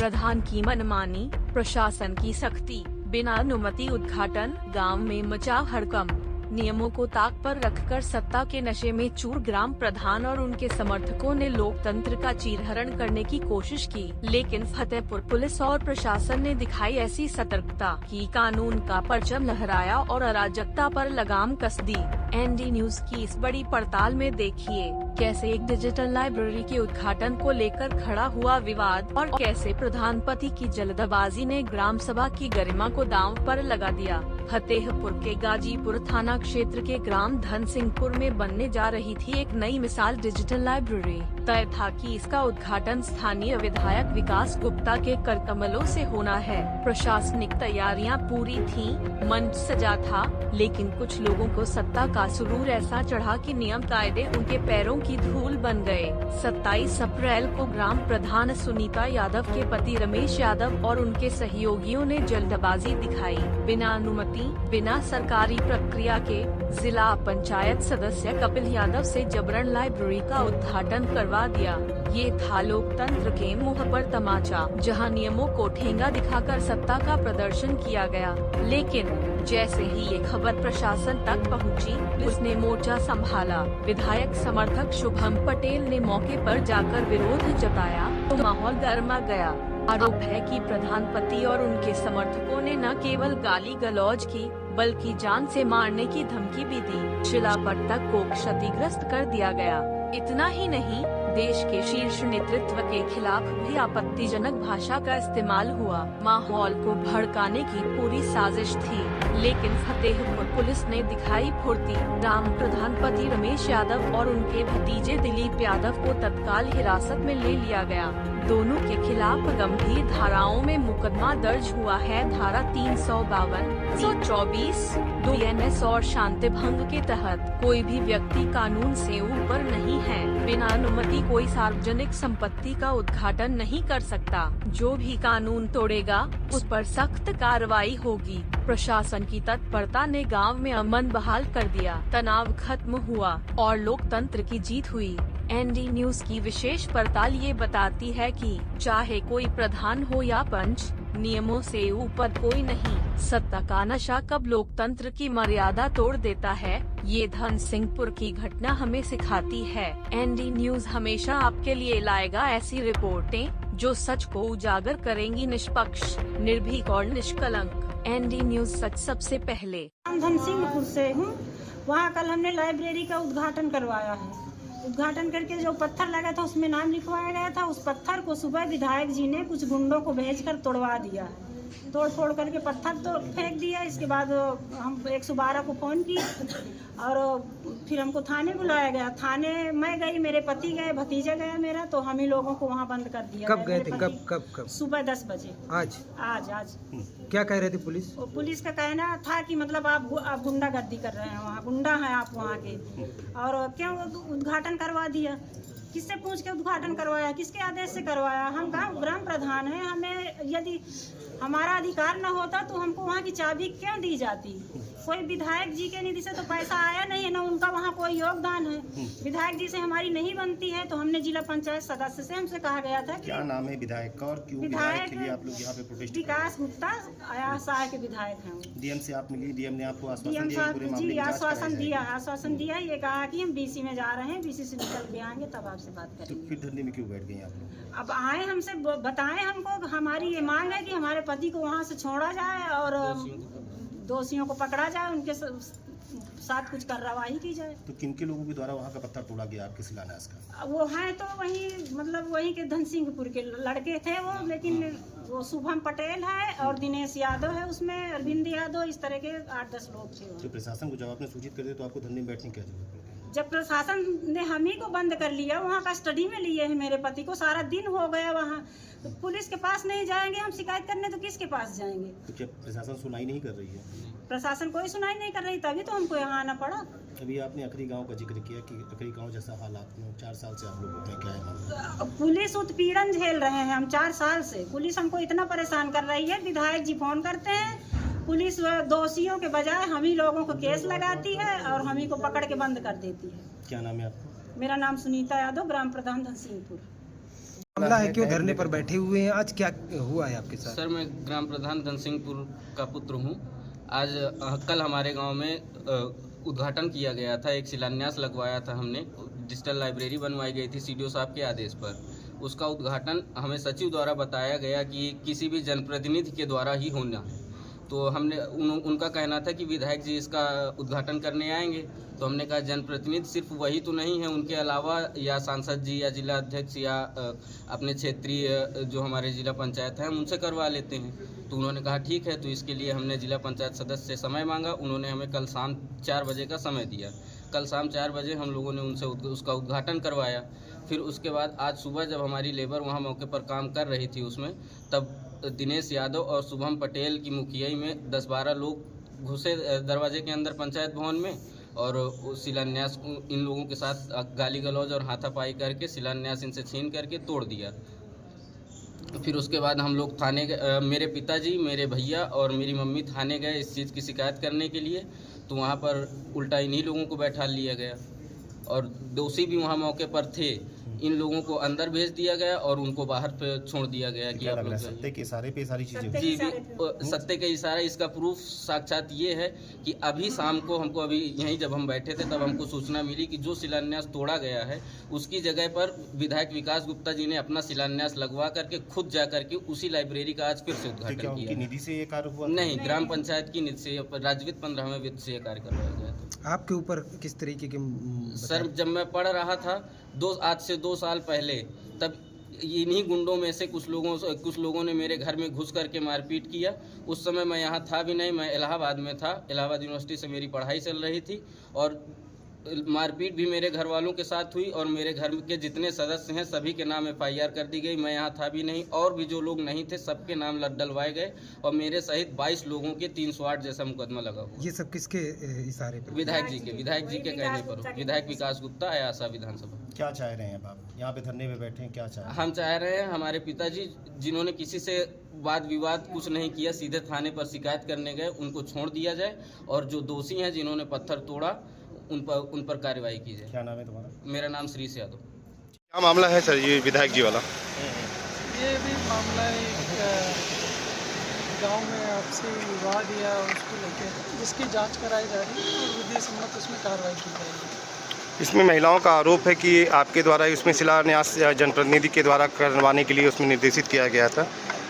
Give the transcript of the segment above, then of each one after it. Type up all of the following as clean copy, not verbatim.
प्रधान की मनमानी, प्रशासन की सख्ती, बिना अनुमति उद्घाटन, गांव में मचा हड़कंप। नियमों को ताक पर रखकर सत्ता के नशे में चूर ग्राम प्रधान और उनके समर्थकों ने लोकतंत्र का चीरहरण करने की कोशिश की, लेकिन फतेहपुर पुलिस और प्रशासन ने दिखाई ऐसी सतर्कता कि कानून का परचम लहराया और अराजकता पर लगाम कस दी। एनडी न्यूज की इस बड़ी पड़ताल में देखिए कैसे एक डिजिटल लाइब्रेरी के उद्घाटन को लेकर खड़ा हुआ विवाद और कैसे प्रधानपति की जल्दबाजी ने ग्राम सभा की गरिमा को दांव पर लगा दिया। फतेहपुर के गाजीपुर थाना क्षेत्र के ग्राम धनसिंहपुर में बनने जा रही थी एक नई मिसाल डिजिटल लाइब्रेरी। तय था कि इसका उद्घाटन स्थानीय विधायक विकास गुप्ता के करकमलों से होना है। प्रशासनिक तैयारियां पूरी थीं, मंच सजा था, लेकिन कुछ लोगों को सत्ता का सुरूर ऐसा चढ़ा कि नियम कायदे उनके पैरों की धूल बन गए। 27 अप्रैल को ग्राम प्रधान सुनीता यादव के पति रमेश यादव और उनके सहयोगियों ने जल्दबाजी दिखाई। बिना अनुमति, बिना सरकारी प्रक्रिया के जिला पंचायत सदस्य कपिल यादव से जबरन लाइब्रेरी का उद्घाटन करवा दिया। ये था लोकतंत्र के मुंह पर तमाचा, जहां नियमों को ठेंगा दिखाकर सत्ता का प्रदर्शन किया गया। लेकिन जैसे ही ये खबर प्रशासन तक पहुंची, उसने मोर्चा संभाला। विधायक समर्थक शुभम पटेल ने मौके पर जाकर विरोध जताया तो माहौल गर्मा गया। आरोप है कि प्रधानपति और उनके समर्थकों ने न केवल गाली गलौज की, बल्कि जान से मारने की धमकी भी दी। शिलापट तक को क्षतिग्रस्त कर दिया गया। इतना ही नहीं, देश के शीर्ष नेतृत्व के खिलाफ भी आपत्तिजनक भाषा का इस्तेमाल हुआ। माहौल को भड़काने की पूरी साजिश थी, लेकिन फतेहपुर पुलिस ने दिखाई फुर्ती। ग्राम प्रधानपति रमेश यादव और उनके भतीजे दिलीप यादव को तत्काल हिरासत में ले लिया गया। दोनों के खिलाफ गंभीर धाराओं में मुकदमा दर्ज हुआ है। धारा 352, 324 BNS और शांति भंग के तहत कोई भी व्यक्ति कानून से ऊपर नहीं है। बिना अनुमति कोई सार्वजनिक संपत्ति का उद्घाटन नहीं कर सकता। जो भी कानून तोड़ेगा उस पर सख्त कार्रवाई होगी। प्रशासन की तत्परता ने गांव में अमन बहाल कर दिया। तनाव खत्म हुआ और लोकतंत्र की जीत हुई। एनडी न्यूज की विशेष पड़ताल ये बताती है कि चाहे कोई प्रधान हो या पंच, नियमों से ऊपर कोई नहीं। सत्ता का नशा कब लोकतंत्र की मर्यादा तोड़ देता है, ये धनसिंहपुर की घटना हमें सिखाती है। एनडी न्यूज हमेशा आपके लिए लाएगा ऐसी रिपोर्टें जो सच को उजागर करेंगी, निष्पक्ष, निर्भीक और निष्कलंक। एनडी न्यूज सच सबसे पहले। धनसिंहपुर से हूँ। वहाँ कल हमने लाइब्रेरी का उद्घाटन करवाया है। उद्घाटन करके जो पत्थर लगा था उसमें नाम लिखवाया गया था। उस पत्थर को सुबह विधायक जी ने कुछ गुंडों को भेजकर तोड़वा दिया। तोड़ फोड़ करके पत्थर तो फेंक दिया। इसके बाद हम 112 को फ़ोन किए और फिर हमको थाने बुलाया गया। थाने मैं गई, मेरे पति गए, भतीजा गया मेरा, तो हम ही लोगों को वहाँ बंद कर दिया। कब गए थे? कब? सुबह 10 बजे। आज क्या कह रही थी पुलिस? पुलिस का कहना था कि मतलब आप गुंडागर्दी कर रहे हैं, वहाँ गुंडा हैं आप वहाँ के, और क्यों उद्घाटन करवा दिया। किससे पूछ के उद्घाटन करवाया, किसके आदेश से करवाया? हम ग्राम प्रधान हैं, हमें यदि हमारा अधिकार न होता तो हमको वहाँ की चाबी क्यों दी जाती? कोई विधायक जी के निधि से तो पैसा आया नहीं है, न उनका वहाँ कोई योगदान है। विधायक जी से हमारी नहीं बनती है, तो हमने जिला पंचायत सदस्य से हमसे कहा गया था कि क्या नाम है विधायक का और क्यों विधायक के लिए आप लोग यहाँ पे प्रोटेस्ट? विकास गुप्ता आया के विधायक हैं। डीएम से आप मिली, डीएम ने आपको आश्वासन दिया, आश्वासन दिया, ये कहा कि हम BC में जा रहे हैं, BC से निकल के आएंगे तब आपसे बात करेंगे। तो फिर धरने में क्यों बैठ गई आप लोग? अब आए हमसे बताएं हमको। हमारी ये मांग है कि हमारे पति को वहाँ से छोड़ा जाए और दोषियों को पकड़ा जाए, उनके साथ कुछ कार्रवाई की जाए। तो किनके लोगों के द्वारा वहाँ का पत्थर तोड़ा गया आपके शिलान्यास का? वो हैं तो वही के धनसिंहपुर के लड़के थे वो, लेकिन वो शुभम पटेल है और दिनेश यादव है, उसमें अरविंद यादव, इस तरह के 8-10 लोग थे। तो प्रशासन को जब आपने सूचित कर दिया तो आपको धरने में बैठने की क्या जरूरत पड़ी? जब प्रशासन ने हम ही को बंद कर लिया, वहाँ का स्टडी में लिए है मेरे पति को, सारा दिन हो गया वहाँ, तो पुलिस के पास नहीं जाएंगे हम शिकायत करने, तो किसके पास जाएंगे? तो क्या प्रशासन सुनाई नहीं कर रही है? प्रशासन कोई सुनाई नहीं कर रही, तभी तो हमको यहाँ आना पड़ा। अभी आपने अखरी गांव का जिक्र किया कि अखरी गांव जैसा हालात में 4 साल से आप लोग होते हैं, क्या है? पुलिस उत्पीड़न झेल रहे हैं हम 4 साल से। पुलिस हमको इतना परेशान कर रही है। विधायक जी फोन करते हैं, पुलिस दोषियों के बजाय हम ही लोगों को केस लगाती है और हम ही को पकड़ के बंद कर देती है। क्या नाम है आपका? मेरा नाम सुनीता यादव, ग्राम प्रधान धनसिंहपुर। मामला है, क्यों धरने पर बैठे हुए हैं, आज क्या हुआ है आपके साथ? सर, मैं ग्राम प्रधान धनसिंहपुर का पुत्र हूँ। आज कल हमारे गांव में उद्घाटन किया गया था, एक शिलान्यास लगवाया था हमने। डिजिटल लाइब्रेरी बनवाई गई थी सीडीओ साहब के आदेश पर। उसका उद्घाटन हमें सचिव द्वारा बताया गया कि किसी भी जनप्रतिनिधि के द्वारा ही होना है। तो हमने उनका कहना था कि विधायक जी इसका उद्घाटन करने आएंगे। तो हमने कहा जनप्रतिनिधि सिर्फ वही तो नहीं है, उनके अलावा या सांसद जी या जिला अध्यक्ष या अपने क्षेत्रीय जो हमारे जिला पंचायत है हम उनसे करवा लेते हैं। तो उन्होंने कहा ठीक है। तो इसके लिए हमने जिला पंचायत सदस्य से समय मांगा। उन्होंने हमें कल शाम 4 बजे का समय दिया। कल शाम 4 बजे हम लोगों ने उनसे उसका उद्घाटन करवाया। फिर उसके बाद आज सुबह जब हमारी लेबर वहाँ मौके पर काम कर रही थी उसमें, तब दिनेश यादव और शुभम पटेल की मुखियाई में 10-12 लोग घुसे दरवाजे के अंदर पंचायत भवन में और शिलान्यास इन लोगों के साथ गाली गलौज और हाथापाई करके शिलान्यास इनसे छीन करके तोड़ दिया। फिर उसके बाद हम लोग थाने गए, मेरे पिताजी, मेरे भैया और मेरी मम्मी थाने गए इस चीज़ की शिकायत करने के लिए। तो वहाँ पर उल्टा इन्हीं लोगों को बैठा लिया गया और दोषी भी वहाँ मौके पर थे। इन लोगों को अंदर भेज दिया गया और उनको बाहर पे छोड़ दिया गया कि आप लोग सत्य के इशारे पे सारी चीजें जी सत्य के इशारा। इसका प्रूफ साक्षात ये है कि अभी शाम को हमको अभी यहीं जब हम बैठे थे तब हमको सूचना मिली कि जो शिलान्यास तोड़ा गया है उसकी जगह पर विधायक विकास गुप्ता जी ने अपना शिलान्यास लगवा करके खुद जा करके उसी लाइब्रेरी का आज फिर से उद्घाटन किया। निधि से ये कार्य हुआ? नहीं, ग्राम पंचायत की निधि से राज्यवित्त 15वें वित्त से कार्य करवाया गया था। आपके ऊपर किस तरीके के सर, जब मैं पढ़ रहा था आज से 2 साल पहले, तब इन्हीं गुंडों में से कुछ लोगों ने मेरे घर में घुस करके मारपीट किया। उस समय मैं यहाँ था भी नहीं, मैं इलाहाबाद में था। इलाहाबाद यूनिवर्सिटी से मेरी पढ़ाई चल रही थी और मारपीट भी मेरे घर वालों के साथ हुई और मेरे घर के जितने सदस्य हैं सभी के नाम FIR कर दी गई। मैं यहाँ था भी नहीं और भी जो लोग नहीं थे सबके नाम डलवाए गए और मेरे सहित 22 लोगों के 308 जैसा मुकदमा लगा हुआ। ये सब किसके इशारे पर? विधायक जी के कहने पर। विधायक विकास गुप्ता, आयासा विधानसभा। क्या चाह रहे हैं आप यहाँ पे धरने में बैठे हैं, क्या चाह रहे हैं? हम चाह रहे हैं हमारे पिताजी जिन्होंने किसी से वाद विवाद कुछ नहीं किया, सीधे थाने पर शिकायत करने गए, उनको छोड़ दिया जाए और जो दोषी हैं जिन्होंने पत्थर तोड़ा उन पर कार्रवाई की जाए। क्या नाम है तुम्हारा? मेरा नाम श्रीश यादव। क्या मामला है सर ये विधायक जी वाला? ये भी मामला एक गांव में आपसी विवाद या उसको लेकर जिसकी जांच कराई जा रही है और विधि सम्मत उसमें कार्रवाई की जाएगी। इसमें महिलाओं का आरोप है कि आपके द्वारा इसमें शिलान्यास जनप्रतिनिधि के द्वारा करवाने के लिए उसमें निर्देशित किया गया था,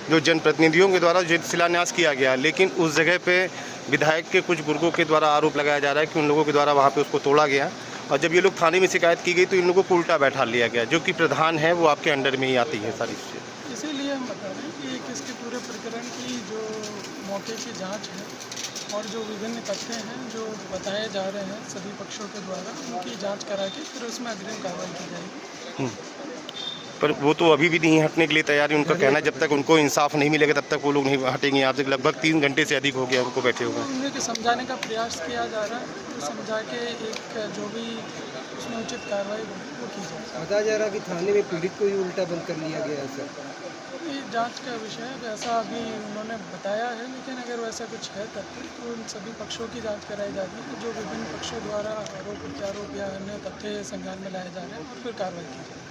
जो जनप्रतिनिधियों के द्वारा जो शिलान्यास किया गया, लेकिन उस जगह पे विधायक के कुछ बुजुर्गों के द्वारा आरोप लगाया जा रहा है कि उन लोगों के द्वारा वहाँ पे उसको तोड़ा गया और जब ये लोग थाने में शिकायत की गई तो इन लोगों को उल्टा बैठा लिया गया, जो कि प्रधान है वो आपके अंडर में ही आती है सारी चीज़ें। इसीलिए हम बता रहे हैं कि इसके पूरे प्रकरण की जो मौके की जाँच है और जो विभिन्न तथ्य हैं जो बताए जा रहे हैं सभी पक्षों के द्वारा, उनकी जाँच करा के फिर उसमें अग्रिम कार्रवाई की जाएगी। पर वो तो अभी भी नहीं हटने के लिए तैयार है। उनका कहना है जब तक उनको इंसाफ नहीं मिलेगा तब तक वो लोग नहीं हटेंगे। यहाँ से लगभग 3 घंटे से अधिक हो गया उनको बैठे हुए। उन्हें समझाने का प्रयास किया जा रहा है, तो समझा के एक जो भी उसमें उचित कार्रवाई वो की जाए। बताया जा रहा है कि थाने में पीड़ित को ही उल्टा बंद कर लिया गया है सर। ये जांच का विषय है, वैसा अभी उन्होंने बताया है, लेकिन अगर वैसा कुछ है तथ्य तो उन सभी पक्षों की जांच कराई जा रही है। जो विभिन्न पक्षों द्वारा आरोप प्रत्यारोप या अन्य तथ्य संज्ञान में लाए जा रहे हैं और फिर कार्रवाई की जाए।